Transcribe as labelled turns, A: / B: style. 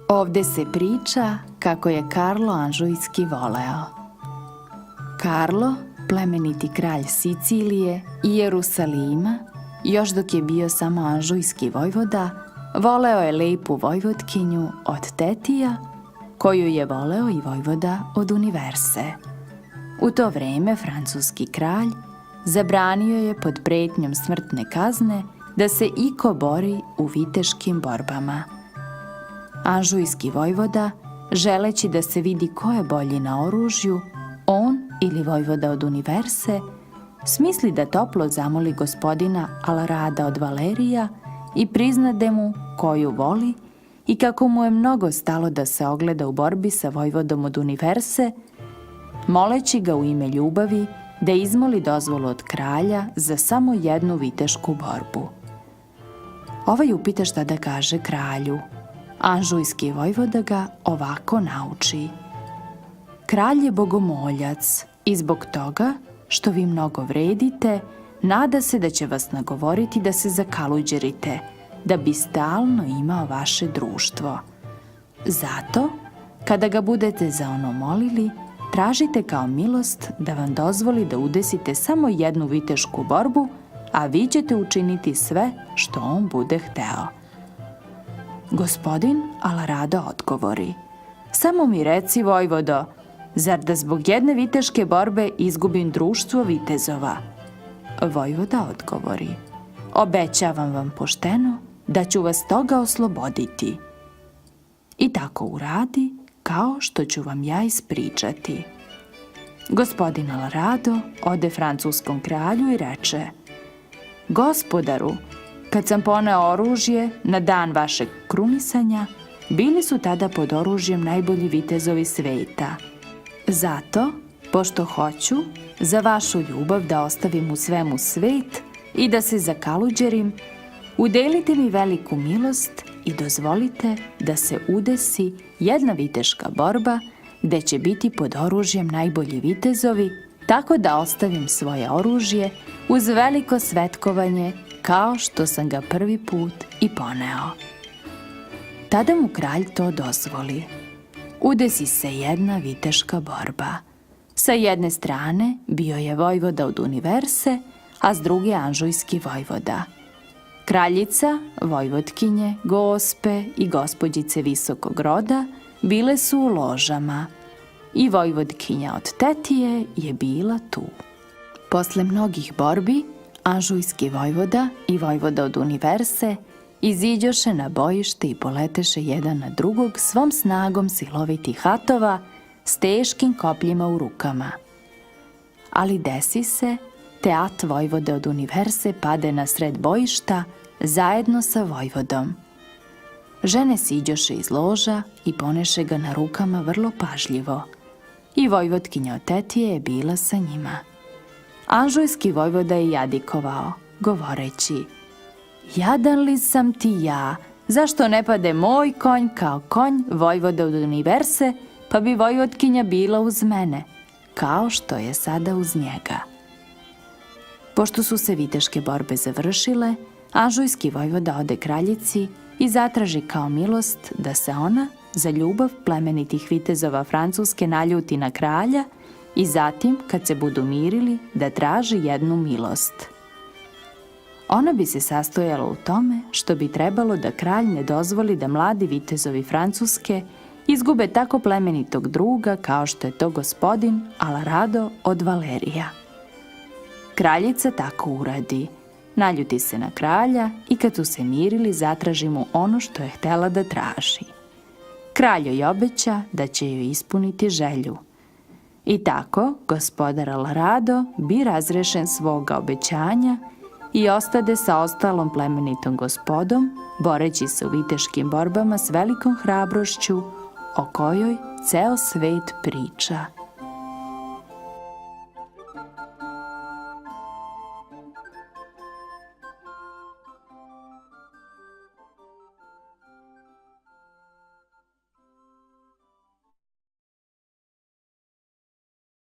A: Ovde se priča kako je Karlo Anžujski voleo. Karlo, plemeniti kralj Sicilije i Jerusalima, još dok je bio samo Anžujski vojvoda, voleo je lepu vojvotkinju od Tetija, koju je voleo i vojvoda od Universe. U to vreme francuski kralj zabranio je pod pretnjom smrtne kazne da se iko bori u viteškim borbama. Anžujski vojvoda, želeći da se vidi ko je bolji na oružju, on ili vojvoda od Universe, smisli da toplo zamoli gospodina Alarada od Valerija i priznade mu koju voli i kako mu je mnogo stalo da se ogleda u borbi sa vojvodom od Universe, moleći ga u ime ljubavi da izmoli dozvolu od kralja za samo jednu vitešku borbu. Ovaj upita šta da kaže kralju. Anžujski vojvoda ga ovako nauči. Kralj je bogomoljac i zbog toga što vi mnogo vredite, nada se da će vas nagovoriti da se zakaluđerite, da bi stalno imao vaše društvo. Zato, kada ga budete za ono molili, tražite kao milost da vam dozvoli da udesite samo jednu vitešku borbu, a vi ćete učiniti sve što on bude hteo. Gospodin Alarado odgovori: samo mi reci, vojvodo, zar da zbog jedne viteške borbe izgubim društvo vitezova? Vojvoda odgovori: obećavam vam pošteno da ću vas toga osloboditi. I tako uradi kao što ću vam ja ispričati. Gospodin Alarado ode francuskom kralju i reče: gospodaru, kad sam poneo oružje na dan vašeg krunisanja, bili su tada pod oružjem najbolji vitezovi sveta. Zato, pošto hoću za vašu ljubav da ostavim u svemu svet i da se zakaluđerim, udelite mi veliku milost i dozvolite da se udesi jedna viteška borba gde će biti pod oružjem najbolji vitezovi, tako da ostavim svoje oružje uz veliko svetkovanje kao što sam ga prvi put i poneo. Tada mu kralj to dozvoli. Udesi se jedna viteška borba. Sa jedne strane bio je vojvoda od Universe, a s druge Anžujski vojvoda. Kraljica, vojvotkinje, gospe i gospođice visokog roda bile su u ložama i vojvotkinja od Tetije je bila tu. Posle mnogih borbi, Anžujski vojvoda i vojvoda od Universe iziđoše na bojište i poleteše jedan na drugog svom snagom silovitih hatova s teškim kopljima u rukama. Ali desi se, teat vojvode od Universe pade na sred bojišta zajedno sa vojvodom. Žene siđoše iz loža i poneše ga na rukama vrlo pažljivo. I vojvotkinja od Tetije je bila sa njima. Anžujski vojvoda je jadikovao, govoreći: jadan li sam ti ja, zašto ne pade moj konj kao konj vojvode od Universe, pa bi vojvotkinja bila uz mene, kao što je sada uz njega. Pošto su se viteške borbe završile, Anžujski vojvoda ode kraljici i zatraži kao milost da se ona za ljubav plemenitih vitezova Francuske naljuti na kralja i zatim, kad se budu mirili, da traži jednu milost. Ona bi se sastojala u tome što bi trebalo da kralj ne dozvoli da mladi vitezovi Francuske izgube tako plemenitog druga kao što je to gospodin Alarado od Valerija. Kraljica tako uradi. Naljuti se na kralja i kad su se mirili zatraži mu ono što je htela da traži. Kralj joj obeća da će joj ispuniti želju. I tako gospodar Alarado bi razrešen svoga obećanja i ostade sa ostalom plemenitom gospodom, boreći se u viteškim borbama s velikom hrabrošću o kojoj ceo svet priča.